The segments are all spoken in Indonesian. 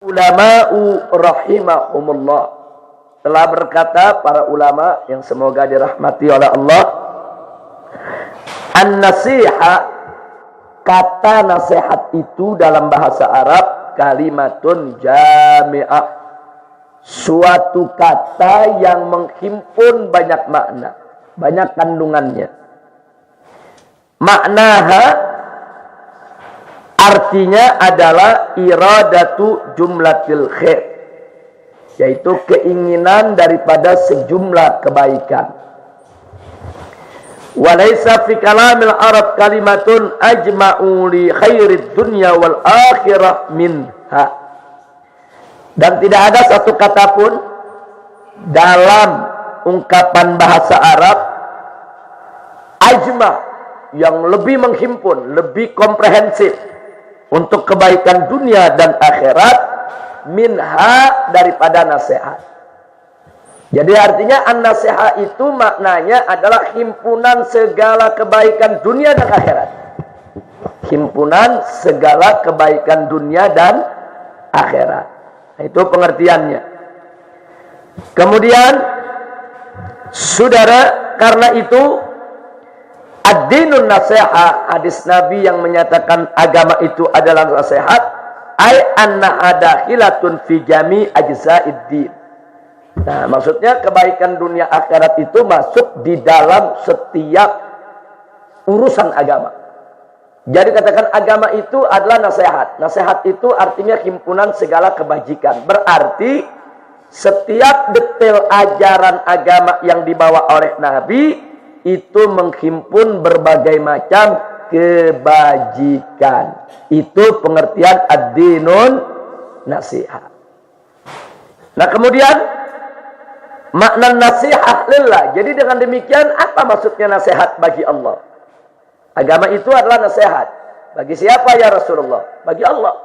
Ulama'u rahimahumullah, telah berkata para ulama yang semoga dirahmati oleh Allah, an-nasiha, kata nasihat itu dalam bahasa Arab kalimatun jami'ah, suatu kata yang menghimpun banyak makna, banyak kandungannya. Maknaha, artinya adalah iradatu jumlatil khair, yaitu keinginan daripada sejumlah kebaikan. Walaysa fi kalamil Arab kalimatun ajma'u li khairid dunya wal akhirah minha. Dan tidak ada satu kata pun dalam ungkapan bahasa Arab ajma' yang lebih menghimpun, lebih komprehensif untuk kebaikan dunia dan akhirat minha, daripada nasihat. Jadi artinya an-nasihat itu maknanya adalah himpunan segala kebaikan dunia dan akhirat. Himpunan segala kebaikan dunia dan akhirat. Itu pengertiannya. Kemudian saudara, karena itu ad-dinun nasihat, hadis Nabi yang menyatakan agama itu adalah nasihat, ay annaha dakhilatun fi jami ajza'id din. Nah, maksudnya kebaikan dunia akhirat itu masuk di dalam setiap urusan agama. Jadi katakan agama itu adalah nasihat. Nasihat itu artinya himpunan segala kebajikan. Berarti setiap detail ajaran agama yang dibawa oleh Nabi itu menghimpun berbagai macam kebajikan. Itu pengertian ad-dinun nasihat. Nah, kemudian makna nasihat lillah. Jadi dengan demikian apa maksudnya nasihat bagi Allah? Agama itu adalah nasihat. Bagi siapa ya Rasulullah? Bagi Allah.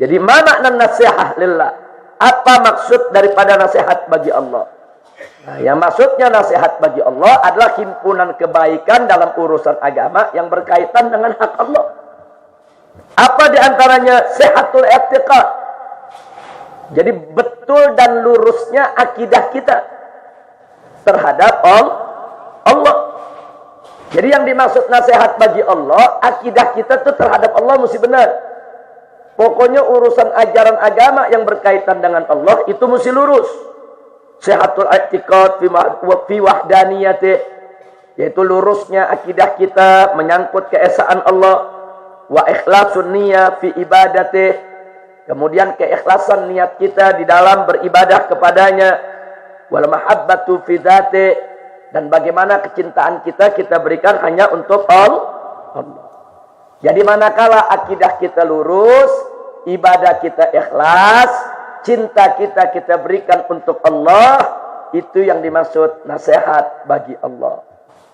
Jadi mana makna nasihat lillah? Apa maksud daripada nasihat bagi Allah? Nah, yang maksudnya nasihat bagi Allah adalah himpunan kebaikan dalam urusan agama yang berkaitan dengan hak Allah. Apa diantaranya? Sehatul i'tiqad. Jadi betul dan lurusnya akidah kita terhadap Allah. Jadi yang dimaksud nasihat bagi Allah, akidah kita tuh terhadap Allah mesti benar. Pokoknya urusan ajaran agama yang berkaitan dengan Allah itu mesti lurus. Sehatul i'tiqad fi wahdaniyatih, yaitu lurusnya akidah kita menyangkut keesaan Allah. Wa ikhlasun niyyah fi ibadatih, kemudian keikhlasan niat kita di dalam beribadah kepadanya. Wal mahabbatu fi dzatih, dan bagaimana kecintaan kita berikan hanya untuk Allah. Jadi manakala akidah kita lurus, ibadah kita ikhlas, cinta kita berikan untuk Allah, itu yang dimaksud nasihat bagi Allah.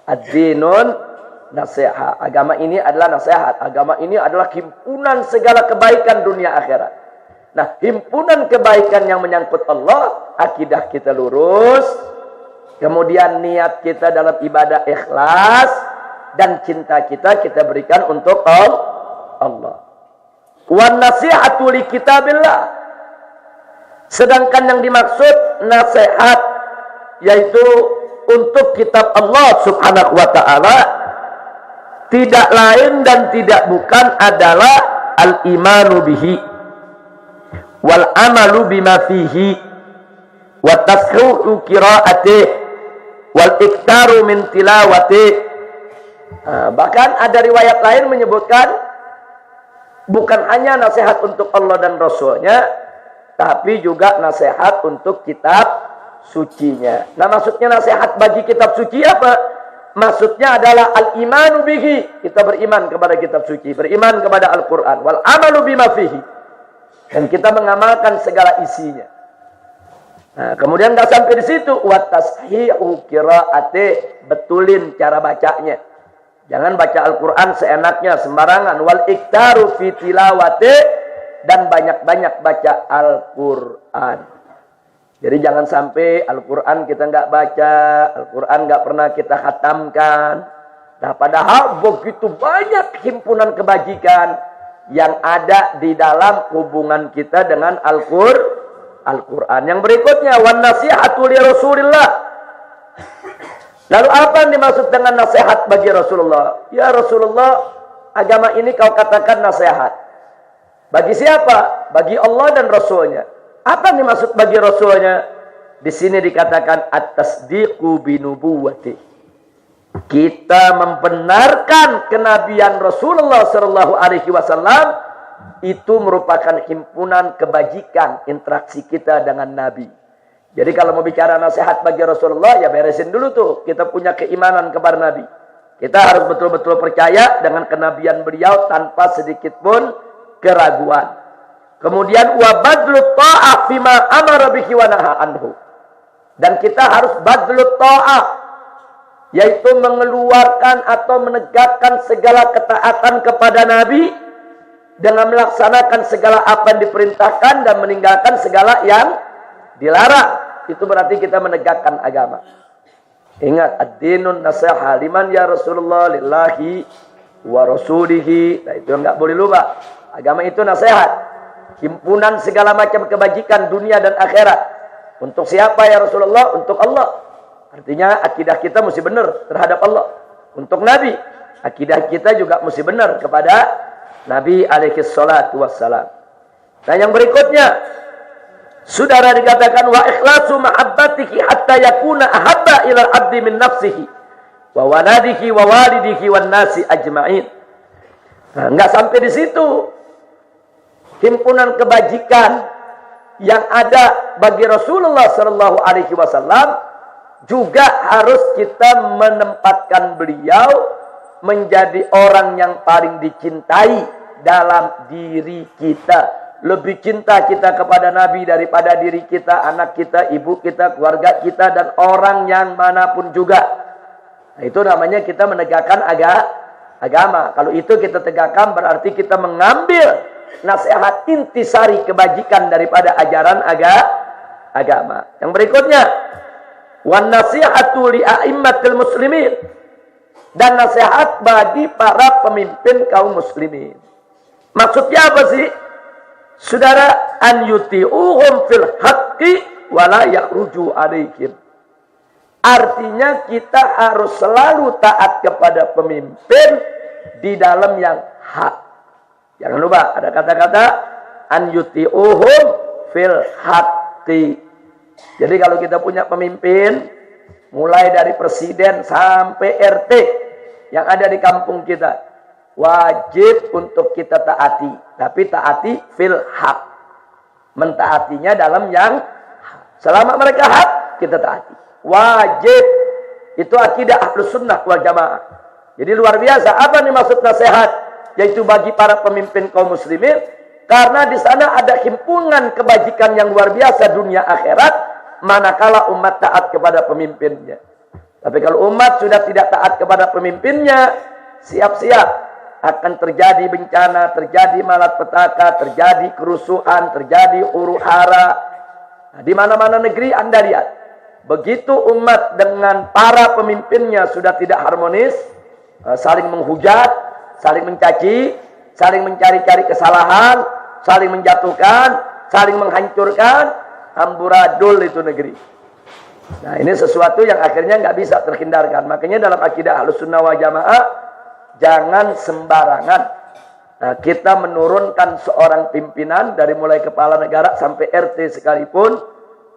Ad-dinun nasihat. Agama ini adalah nasihat. Agama ini adalah himpunan segala kebaikan dunia akhirat. Nah, himpunan kebaikan yang menyangkut Allah, akidah kita lurus, kemudian niat kita dalam ibadah ikhlas, dan cinta kita berikan untuk Allah. Wan nasihatu li kitabillah. Sedangkan yang dimaksud nasihat yaitu untuk kitab Allah Subhanahu wa taala, tidak lain dan tidak bukan adalah al-imanu bihi wal amalu bima fihi wa tashihu qiraatih wal iktaru min tilawati. Bahkan ada riwayat lain menyebutkan bukan hanya nasihat untuk Allah dan Rasulnya, tapi juga nasihat untuk kitab sucinya. Nah, maksudnya nasihat bagi kitab suci apa? Maksudnya adalah al-imanu bihi, kita beriman kepada kitab suci, beriman kepada Al-Quran, wal amalu bima fihi, dan kita mengamalkan segala isinya. Nah, kemudian nggak sampai di situ, wa tashihu qiraatih, betulin cara bacanya. Jangan baca Al-Quran seenaknya, sembarangan. Wal iktaru fi tilawati, dan banyak-banyak baca Al-Quran. Jadi jangan sampai Al-Quran kita nggak baca, Al-Quran nggak pernah kita khatamkan. Nah, padahal begitu banyak himpunan kebajikan yang ada di dalam hubungan kita dengan Al-Quran. Yang berikutnya, wan nasihatu li Rasulillah. Lalu apa yang dimaksud dengan nasihat bagi Rasulullah? Ya Rasulullah, agama ini kau katakan nasihat. Bagi siapa? Bagi Allah dan Rasulnya. Apa yang dimaksud bagi Rasulnya? Di sini dikatakan at-tasdiqu binubuwwati. Kita membenarkan kenabian Rasulullah sallallahu alaihi wasallam itu merupakan himpunan kebajikan interaksi kita dengan Nabi. Jadi kalau mau bicara nasihat bagi Rasulullah, ya beresin dulu tuh. Kita punya keimanan kepada Nabi. Kita harus betul-betul percaya dengan kenabian beliau tanpa sedikit pun keraguan. Kemudian wa badlut ta'ah fima amara bihi wa naha anhu. Dan kita harus badlut ta'ah, yaitu mengeluarkan atau menegakkan segala ketaatan kepada Nabi dengan melaksanakan segala apa yang diperintahkan dan meninggalkan segala yang dilarang. Itu berarti kita menegakkan agama. Ingat, ad-dinun nasiha liman ya Rasulullah lillahi wa rasulihi. Nah, itu enggak boleh lupa. Agama itu nasihat, himpunan segala macam kebajikan dunia dan akhirat. Untuk siapa ya Rasulullah? Untuk Allah. Artinya akidah kita mesti benar terhadap Allah. Untuk Nabi, akidah kita juga mesti benar kepada Nabi alaihi salatu wassalam. Nah, yang berikutnya, saudara dikatakan wa ikhlasu mahabbatihi hatta yakuna ahabba ila abdi min nafsihi wa waladihi wa walidihi wan nasi ajma'in. Nah, enggak sampai di situ. Himpunan kebajikan yang ada bagi Rasulullah sallallahu alaihi wasallam juga harus kita menempatkan beliau menjadi orang yang paling dicintai dalam diri kita. Lebih cinta kita kepada Nabi daripada diri kita, anak kita, ibu kita, keluarga kita, dan orang yang manapun juga. Nah, itu namanya kita menegakkan agama. Kalau itu kita tegakkan berarti kita mengambil nasihat intisari kebajikan daripada ajaran agama. Yang berikutnya, wan nasihatu li a'immatil muslimin. Dan nasihat bagi para pemimpin kaum muslimin. Maksudnya apa sih? Saudara, an yuti'uhum fil haqqi wa la yakhruju alaihim. Artinya kita harus selalu taat kepada pemimpin di dalam yang hak. Jangan lupa ada kata-kata an yuti'uhum fil haqqi. Jadi kalau kita punya pemimpin, mulai dari presiden sampai RT yang ada di kampung kita, wajib untuk kita taati, tapi taati fil haq. Mentaatinya dalam yang hak. Selama mereka hak, kita taati. Wajib. Itu akidah Ahlus Sunnah wal Jamaah. Jadi luar biasa. Apa nih maksud nasihat? Yaitu bagi para pemimpin kaum muslimin, karena di sana ada himpunan kebajikan yang luar biasa dunia akhirat, manakala umat taat kepada pemimpinnya. Tapi kalau umat sudah tidak taat kepada pemimpinnya, siap-siap akan terjadi bencana, terjadi malapetaka, terjadi kerusuhan, terjadi huru-hara. Nah, di mana-mana negeri Anda lihat, begitu umat dengan para pemimpinnya sudah tidak harmonis, saling menghujat, saling mencaci, saling mencari-cari kesalahan, saling menjatuhkan, saling menghancurkan, amburadul itu negeri. Nah, ini sesuatu yang akhirnya nggak bisa terhindarkan. Makanya dalam akidah Ahlus Sunnah wal Jamaah, jangan sembarangan. Nah, kita menurunkan seorang pimpinan dari mulai kepala negara sampai RT sekalipun,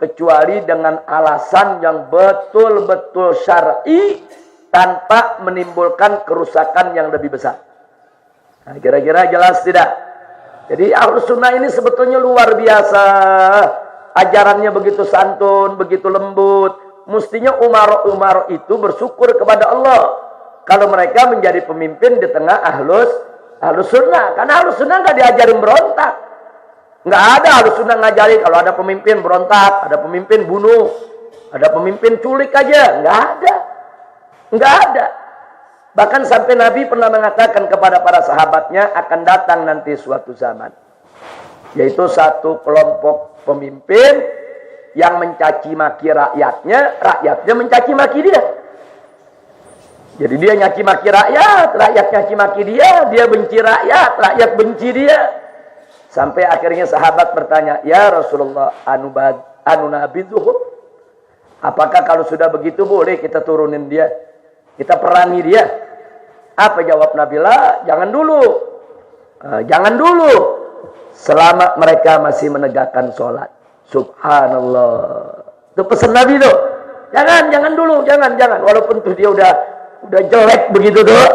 kecuali dengan alasan yang betul-betul syar'i tanpa menimbulkan kerusakan yang lebih besar. Nah, kira-kira jelas tidak? Jadi Ahlus Sunnah ini sebetulnya luar biasa. Ajarannya begitu santun, begitu lembut. Mestinya umaro itu bersyukur kepada Allah kalau mereka menjadi pemimpin di tengah Ahlus Sunnah. Karena Ahlus Sunnah nggak diajarin berontak. Nggak ada Ahlus Sunnah ngajarin kalau ada pemimpin berontak, ada pemimpin bunuh, ada pemimpin culik aja. Nggak ada. Nggak ada. Bahkan sampai Nabi pernah mengatakan kepada para sahabatnya, akan datang nanti suatu zaman, yaitu satu kelompok pemimpin yang mencaci maki rakyatnya, rakyatnya mencaci maki dia. Jadi dia nyaci maki rakyat, rakyat nyaci maki dia benci rakyat, rakyat benci dia. Sampai akhirnya sahabat bertanya, "Ya Rasulullah, anu nabidzuhum? Apakah kalau sudah begitu boleh kita turunin dia? Kita perangi dia?" Apa jawab Nabi? "Lah, jangan dulu. Jangan dulu. Selama mereka masih menegakkan sholat." Subhanallah. Itu pesan Nabi tuh. Jangan dulu, jangan. Walaupun tuh dia udah jelek begitu tuh.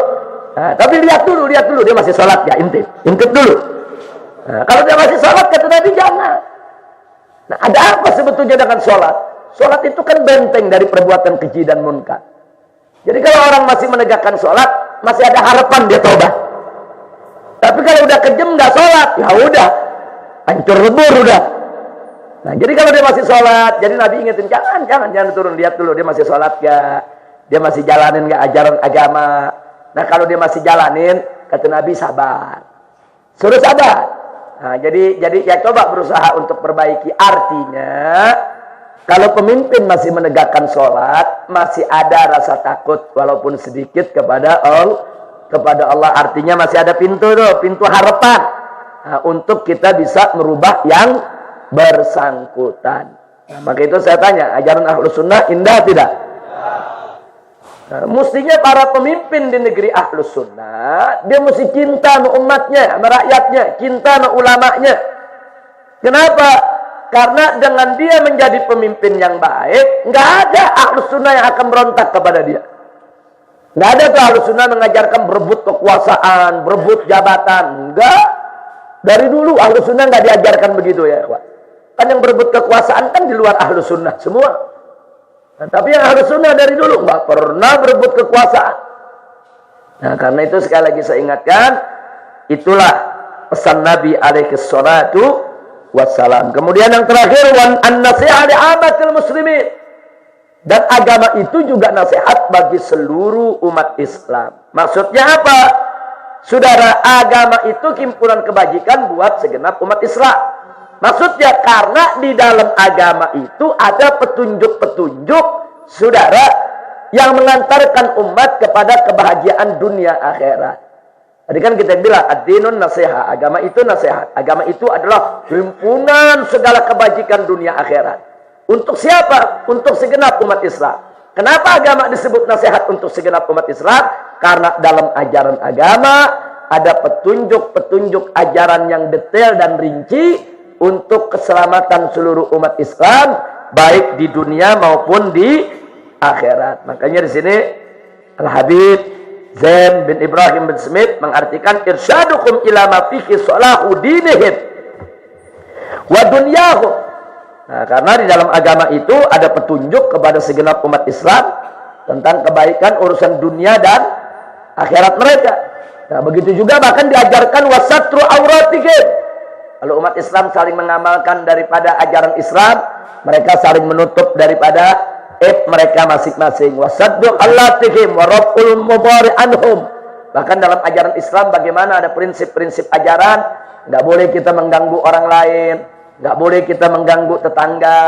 Tapi lihat dulu dia masih sholat ya, intip dulu. Kalau dia masih sholat, kata Nabi, jangan. Nah, ada apa sebetulnya dengan sholat? Sholat itu kan benteng dari perbuatan keji dan munkar. Jadi kalau orang masih menegakkan sholat, masih ada harapan dia tobat. Tapi kalau udah kejem nggak sholat, ya udah, hancur lebur udah. Nah, jadi kalau dia masih sholat, jadi Nabi ingetin, jangan turun, lihat dulu dia masih sholat gak, dia masih jalanin gak ajaran agama. Nah, kalau dia masih jalanin, kata Nabi, sabar, suruh sabar. Nah, jadi ya coba berusaha untuk perbaiki. Artinya, kalau pemimpin masih menegakkan sholat, masih ada rasa takut walaupun sedikit kepada Allah. Artinya masih ada pintu harapan. Nah, untuk kita bisa merubah yang bersangkutan. Nah, maka itu saya tanya, ajaran Ahlus Sunnah indah tidak? Nah, mestinya para pemimpin di negeri Ahlus Sunnah, dia mesti cinta sama umatnya, sama rakyatnya, cinta sama ulamanya. Kenapa? Karena dengan dia menjadi pemimpin yang baik, nggak ada Ahlus Sunnah yang akan berontak kepada dia. Nggak ada tuh Ahlus Sunnah mengajarkan berebut kekuasaan, berebut jabatan. Nggak. Dari dulu Ahlus Sunnah nggak diajarkan begitu ya, Pak. Kan yang berebut kekuasaan kan di luar Ahlus Sunnah semua. Nah, tapi yang Ahlus Sunnah dari dulu nggak pernah berebut kekuasaan. Nah, karena itu sekali lagi saya ingatkan, itulah pesan Nabi alaihi salatu wassalam. Kemudian yang terakhir, wan an-nasiha li amatil muslimin. Dan agama itu juga nasihat bagi seluruh umat Islam. Maksudnya apa? Saudara, agama itu himpunan kebajikan buat segenap umat Islam. Maksudnya karena di dalam agama itu ada petunjuk-petunjuk, saudara, yang mengantarkan umat kepada kebahagiaan dunia akhirat. Tadi kan kita bilang ad-dinun nasihat, agama itu nasihat. Agama itu adalah himpunan segala kebajikan dunia akhirat. Untuk siapa? Untuk segenap umat Islam. Kenapa agama disebut nasihat untuk segenap umat Islam? Karena dalam ajaran agama ada petunjuk-petunjuk ajaran yang detail dan rinci untuk keselamatan seluruh umat Islam, baik di dunia maupun di akhirat. Makanya di sini Al-Habib Zain bin Ibrahim bin Smith mengartikan irsyadukum ila ma fihi salahu dinihim wa dunyahum. Nah, karena di dalam agama itu ada petunjuk kepada segenap umat Islam tentang kebaikan urusan dunia dan akhirat mereka. Nah, begitu juga bahkan diajarkan wasatru auratihim. Kalau umat Islam saling mengamalkan daripada ajaran Islam, mereka saling menutup daripada aib mereka masing-masing. Wasaddu allatihim wa raf'ul mudhari anhum. Bahkan dalam ajaran Islam bagaimana ada prinsip-prinsip ajaran, enggak boleh kita mengganggu orang lain, enggak boleh kita mengganggu tetangga,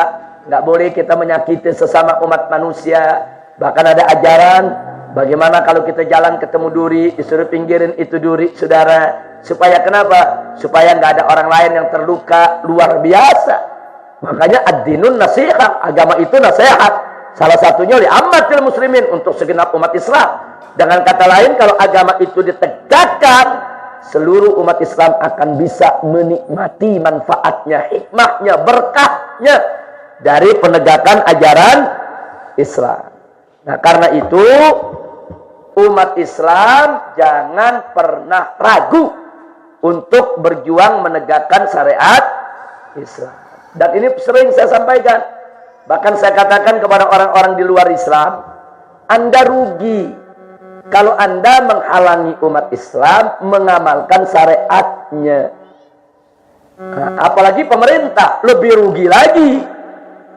enggak boleh kita menyakiti sesama umat manusia. Bahkan ada ajaran bagaimana kalau kita jalan ketemu duri, disuruh pinggirin itu duri, saudara. Supaya kenapa? Supaya nggak ada orang lain yang terluka luar biasa. Makanya ad-dinun nasihat, agama itu nasihat. Salah satunya li ammatil muslimin, untuk segenap umat Islam. Dengan kata lain, kalau agama itu ditegakkan, seluruh umat Islam akan bisa menikmati manfaatnya, hikmahnya, berkahnya dari penegakan ajaran Islam. Nah, karena itu umat Islam jangan pernah ragu untuk berjuang menegakkan syariat Islam. Dan ini sering saya sampaikan. Bahkan saya katakan kepada orang-orang di luar Islam, Anda rugi kalau Anda menghalangi umat Islam mengamalkan syariatnya. Nah, apalagi pemerintah, lebih rugi lagi.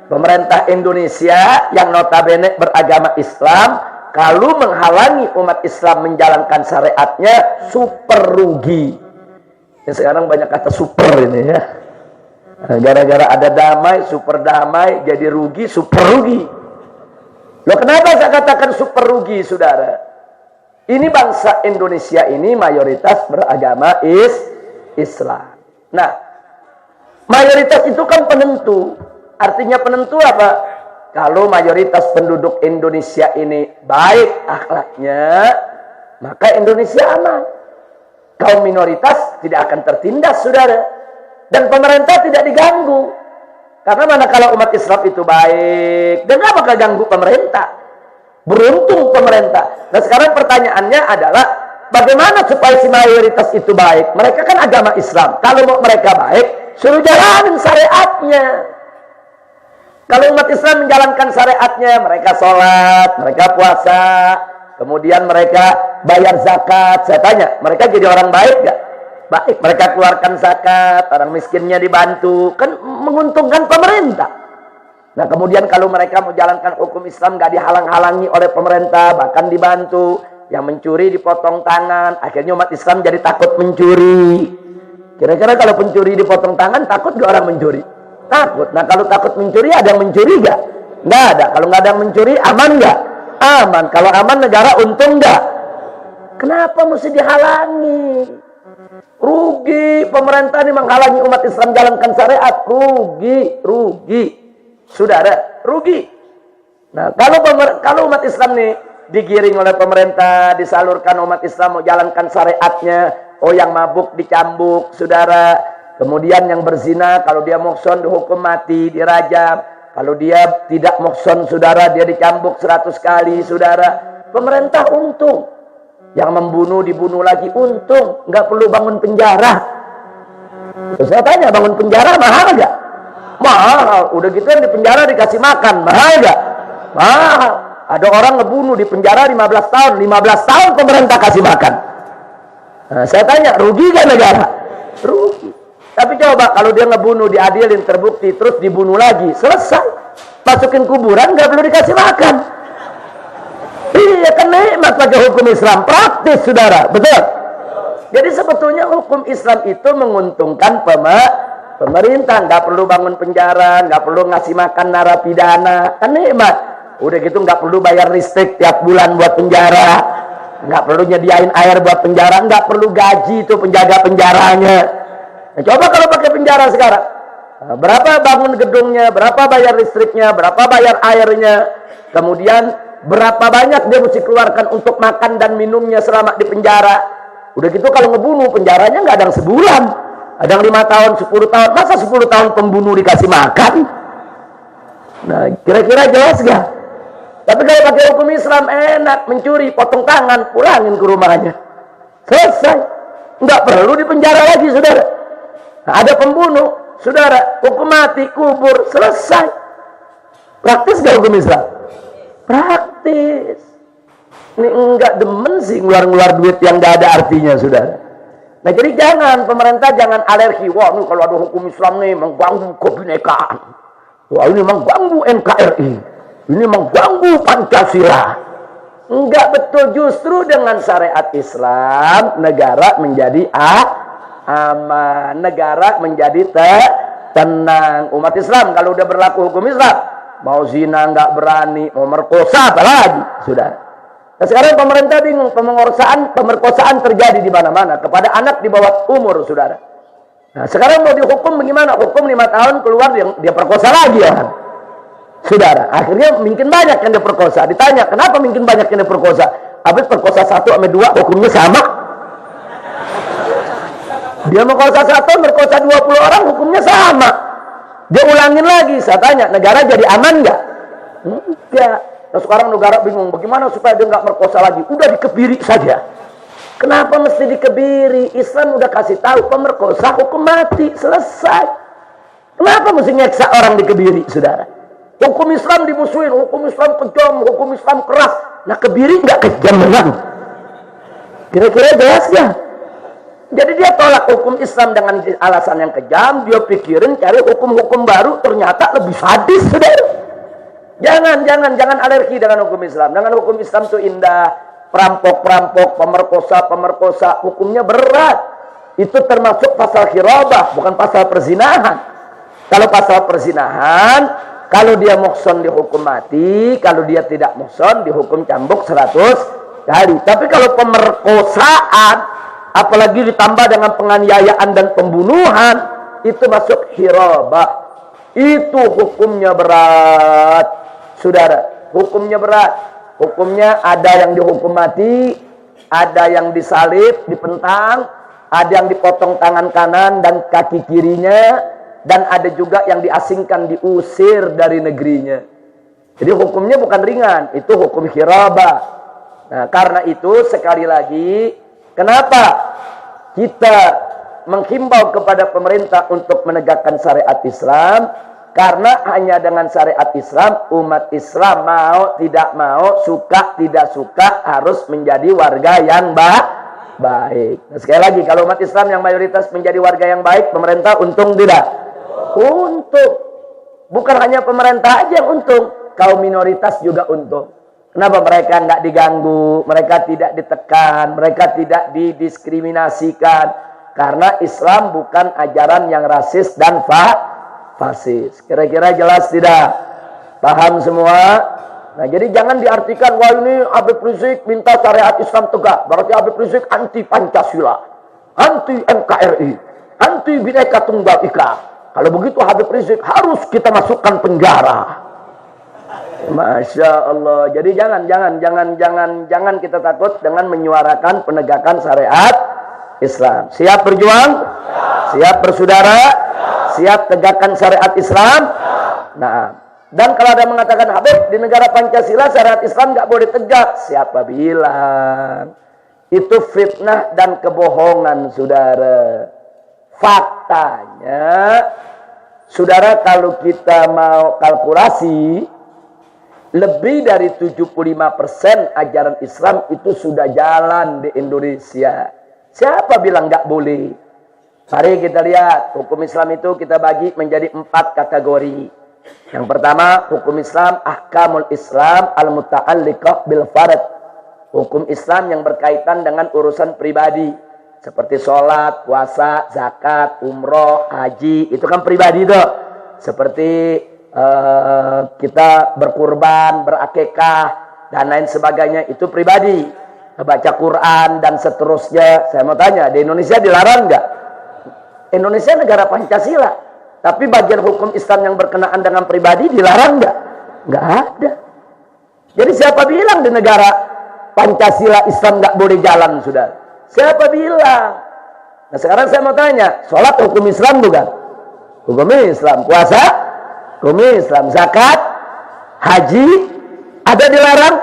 Pemerintah Indonesia yang notabene beragama Islam, kalau menghalangi umat Islam menjalankan syariatnya, super rugi. Ya, sekarang banyak kata super ini ya. Gara-gara ada damai, super damai, jadi rugi, super rugi. Loh, kenapa saya katakan super rugi, saudara? Ini bangsa Indonesia ini mayoritas beragama Islam. Nah, mayoritas itu kan penentu. Artinya penentu apa? Kalau mayoritas penduduk Indonesia ini baik akhlaknya, maka Indonesia aman. Kaum minoritas tidak akan tertindas, saudara. Dan pemerintah tidak diganggu. Karena manakala umat Islam itu baik, dan apa bakal ganggu pemerintah? Beruntung pemerintah. Nah sekarang pertanyaannya adalah bagaimana supaya si mayoritas itu baik? Mereka kan agama Islam. Kalau mau mereka baik, suruh jalanin syariatnya. Kalau umat Islam menjalankan syariatnya, mereka sholat, mereka puasa, kemudian mereka bayar zakat. Saya tanya, mereka jadi orang baik gak? Baik. Mereka keluarkan zakat, orang miskinnya dibantu, kan menguntungkan pemerintah. Nah kemudian kalau mereka menjalankan hukum Islam gak dihalang-halangi oleh pemerintah, bahkan dibantu, yang mencuri dipotong tangan, akhirnya umat Islam jadi takut mencuri. Kira-kira kalau pencuri dipotong tangan, takut gak orang mencuri? Takut. Nah kalau takut mencuri, ada yang mencuri gak? Gak ada. Kalau gak ada yang mencuri, aman gak? Aman. Kalau aman, negara untung gak? Kenapa mesti dihalangi? Rugi. Pemerintah ini menghalangi umat Islam jalankan syariat. Rugi. Saudara, rugi. Nah, kalau umat Islam nih digiring oleh pemerintah, disalurkan umat Islam mau jalankan syariatnya, oh yang mabuk dicambuk, saudara. Kemudian yang berzina, kalau dia muhson dihukum mati, dirajam. Kalau dia tidak muhson, saudara, dia dicambuk 100 kali, saudara. Pemerintah untung. Yang membunuh dibunuh lagi, untung. Nggak perlu bangun penjara. Terus saya tanya, bangun penjara mahal nggak? Mahal. Udah gitu kan di penjara dikasih makan. Mahal gak? Mahal. Ada orang ngebunuh di penjara 15 tahun. 15 tahun pemerintah kasih makan. Nah, saya tanya, rugi gak negara? Rugi. Tapi coba kalau dia ngebunuh, diadilin, terbukti, terus dibunuh lagi. Selesai. Masukin kuburan gak perlu dikasih makan. Iya kan nikmat pakai hukum Islam. Praktis, saudara. Betul? Jadi sebetulnya hukum Islam itu menguntungkan pemerintah, nggak perlu bangun penjara, nggak perlu ngasih makan narapidana, kan nikmat. Udah gitu nggak perlu bayar listrik tiap bulan buat penjara, nggak perlu nyediain air buat penjara, nggak perlu gaji itu penjaga penjaranya. Nah, coba kalau pakai penjara sekarang, nah, berapa bangun gedungnya, berapa bayar listriknya, berapa bayar airnya, kemudian berapa banyak dia mesti keluarkan untuk makan dan minumnya selama di penjara. Udah gitu kalau ngebunuh, penjaranya nggak ada yang sebulan. Ada yang 5 tahun, 10 tahun. Masa 10 tahun pembunuh dikasih makan? Nah, kira-kira jelas gak? Tapi kalau pakai hukum Islam enak. Mencuri, potong tangan, pulangin ke rumahnya. Selesai. Nggak perlu dipenjara lagi, saudara. Nah, ada pembunuh, saudara. Hukum mati, kubur, selesai. Praktis gak hukum Islam? Praktis. Ini enggak demen sih ngeluar-ngeluar duit yang gak ada artinya, saudara. Nah jadi jangan, pemerintah jangan alergi. Wah ini kalau ada hukum Islam nih mengganggu kebinekaan. Wah ini mengganggu NKRI. Ini mengganggu Pancasila. Enggak betul, justru dengan syariat Islam negara menjadi aman. Negara menjadi tenang. Umat Islam kalau udah berlaku hukum Islam, mau zina nggak berani, mau merkosa apalagi, sudah. Nah, sekarang pemerintah bingung, pemerkosaan terjadi di mana-mana kepada anak di bawah umur, saudara. Nah, sekarang mau dihukum bagaimana? Hukum 5 tahun keluar dia perkosa lagi ya kan? Saudara, akhirnya mungkin banyak yang diperkosa. Ditanya, kenapa mungkin banyak yang diperkosa? Habis perkosa 1 sama 2 hukumnya sama. Dia merkosa 1, merkosa 20 orang hukumnya sama. Dia ulangin lagi, saya tanya, negara jadi aman nggak? Enggak. Nah sekarang negara bingung, bagaimana supaya dia nggak merkosa lagi? Udah dikebiri saja. Kenapa mesti dikebiri? Islam udah kasih tahu, pemerkosa hukum mati, selesai. Kenapa mesti nyeksa orang dikebiri, saudara? Hukum Islam dimusuhin, hukum Islam kejam, hukum Islam keras. Nah kebiri nggak kejam memang? Kira-kira jelas ya? Jadi dia tolak hukum Islam dengan alasan yang kejam, dia pikirin cari hukum-hukum baru, ternyata lebih sadis, saudara. Jangan alergi dengan hukum Islam. Dengan hukum Islam itu indah. Perampok, pemerkosa, hukumnya berat. Itu termasuk pasal khirabah, bukan pasal perzinahan. Kalau pasal perzinahan, kalau dia muhson dihukum mati, kalau dia tidak muhson dihukum cambuk 100 kali. Tapi kalau pemerkosaan, apalagi ditambah dengan penganiayaan dan pembunuhan, itu masuk hirabah. Itu hukumnya berat, saudara. Hukumnya berat. Hukumnya ada yang dihukum mati, ada yang disalib, dipentang, ada yang dipotong tangan kanan dan kaki kirinya, dan ada juga yang diasingkan, diusir dari negerinya. Jadi hukumnya bukan ringan, itu hukum hirabah. Nah, karena itu sekali lagi, kenapa kita menghimbau kepada pemerintah untuk menegakkan syariat Islam? Karena hanya dengan syariat Islam, umat Islam mau tidak mau, suka tidak suka, harus menjadi warga yang baik. Nah, sekali lagi, kalau umat Islam yang mayoritas menjadi warga yang baik, pemerintah untung tidak? Untung. Bukan hanya pemerintah aja yang untung, kaum minoritas juga untung. Kenapa mereka nggak diganggu, mereka tidak ditekan, mereka tidak didiskriminasikan? Karena Islam bukan ajaran yang rasis dan fasis. Kira-kira jelas tidak? Paham semua? Nah, jadi jangan diartikan, wah ini Habib Rizik minta syariat Islam tegak, berarti Habib Rizik anti Pancasila, anti NKRI, anti Bhinneka Tunggal Ika. Kalau begitu Habib Rizik harus kita masukkan penjara. Masya Allah. Jadi jangan kita takut dengan menyuarakan penegakan syariat Islam. Siap berjuang? Siap bersaudara? Siap tegakkan syariat Islam? Nah, dan kalau ada mengatakan, Habib, di negara Pancasila syariat Islam nggak boleh tegak. Siapa bilang? Itu fitnah dan kebohongan, saudara. Faktanya, saudara, kalau kita mau kalkulasi, lebih dari 75% ajaran Islam itu sudah jalan di Indonesia. Siapa bilang nggak boleh? Mari kita lihat, hukum Islam itu kita bagi menjadi 4 kategori. Yang pertama, hukum Islam, ahkamul Islam al-muta'alliqah bil fard. Hukum Islam yang berkaitan dengan urusan pribadi. Seperti sholat, puasa, zakat, umroh, haji. Itu kan pribadi tuh. Seperti kita berkurban, berakikah, dan lain sebagainya. Itu pribadi. Baca Quran dan seterusnya. Saya mau tanya, di Indonesia dilarang nggak? Indonesia negara Pancasila, tapi bagian hukum Islam yang berkenaan dengan pribadi dilarang nggak? Nggak ada. Jadi siapa bilang di negara Pancasila Islam nggak boleh jalan, saudara? Siapa bilang? Nah, sekarang saya mau tanya, sholat hukum Islam bukan? Hukum Islam. Puasa hukum Islam. Zakat, haji, ada dilarang?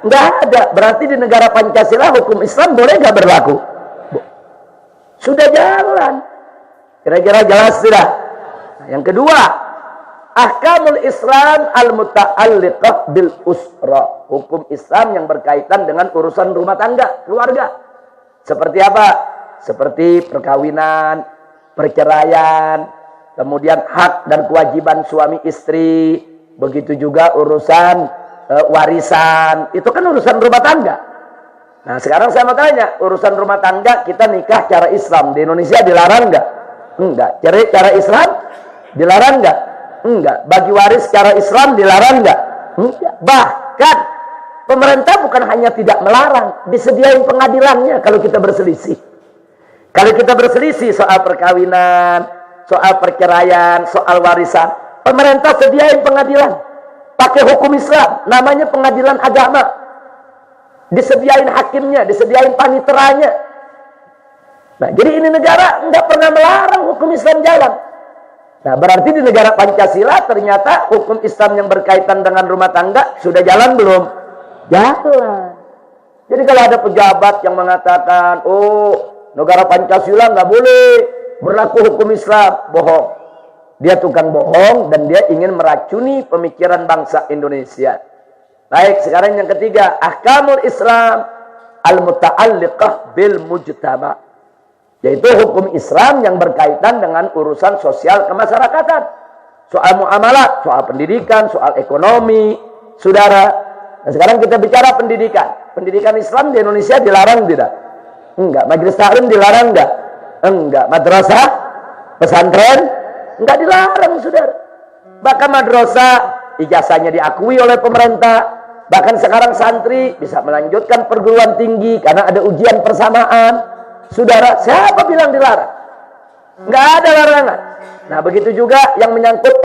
Nggak ada. Berarti di negara Pancasila hukum Islam boleh nggak berlaku? Sudah jalan. Kira-kira jelas tidak? Nah, yang kedua, ahkamul Islam al-muta'alliqah bil usra. Hukum Islam yang berkaitan dengan urusan rumah tangga, keluarga. Seperti apa? Seperti perkawinan, perceraian, kemudian hak dan kewajiban suami istri, begitu juga urusan warisan. Itu kan urusan rumah tangga. Nah, sekarang saya mau tanya, urusan rumah tangga kita nikah cara Islam di Indonesia dilarang enggak? Enggak. Cerai cara Islam dilarang enggak? Enggak. Bagi waris cara Islam dilarang enggak? Enggak. Bahkan pemerintah bukan hanya tidak melarang, disediain pengadilannya kalau kita berselisih. Kalau kita berselisih soal perkawinan, soal perceraian, soal warisan, pemerintah sediain pengadilan. Pakai hukum Islam, namanya pengadilan agama. Disediain hakimnya, disediain paniteranya. Nah, jadi ini negara nggak pernah melarang hukum Islam jalan. Nah, berarti di negara Pancasila ternyata hukum Islam yang berkaitan dengan rumah tangga sudah jalan belum? Jalan. Jadi kalau ada pejabat yang mengatakan, oh, negara Pancasila nggak boleh berlaku hukum Islam, bohong. Dia tukang bohong dan dia ingin meracuni pemikiran bangsa Indonesia. Baik, sekarang yang ketiga, ahkamul Islam al-muta'alliqah bil mujtama'. Yaitu hukum Islam yang berkaitan dengan urusan sosial kemasyarakatan. Soal muamalah, soal pendidikan, soal ekonomi, saudara. Nah, sekarang kita bicara pendidikan. Pendidikan Islam di Indonesia dilarang tidak? Enggak. Majelis Taklim dilarang enggak? Enggak. Madrasah, pesantren, enggak dilarang, saudara. Bahkan madrasah ijazahnya diakui oleh pemerintah, Bahkan sekarang santri bisa melanjutkan perguruan tinggi karena ada ujian persamaan. Saudara, siapa bilang dilarang? Nggak ada larangan. Nah, begitu juga yang menyangkut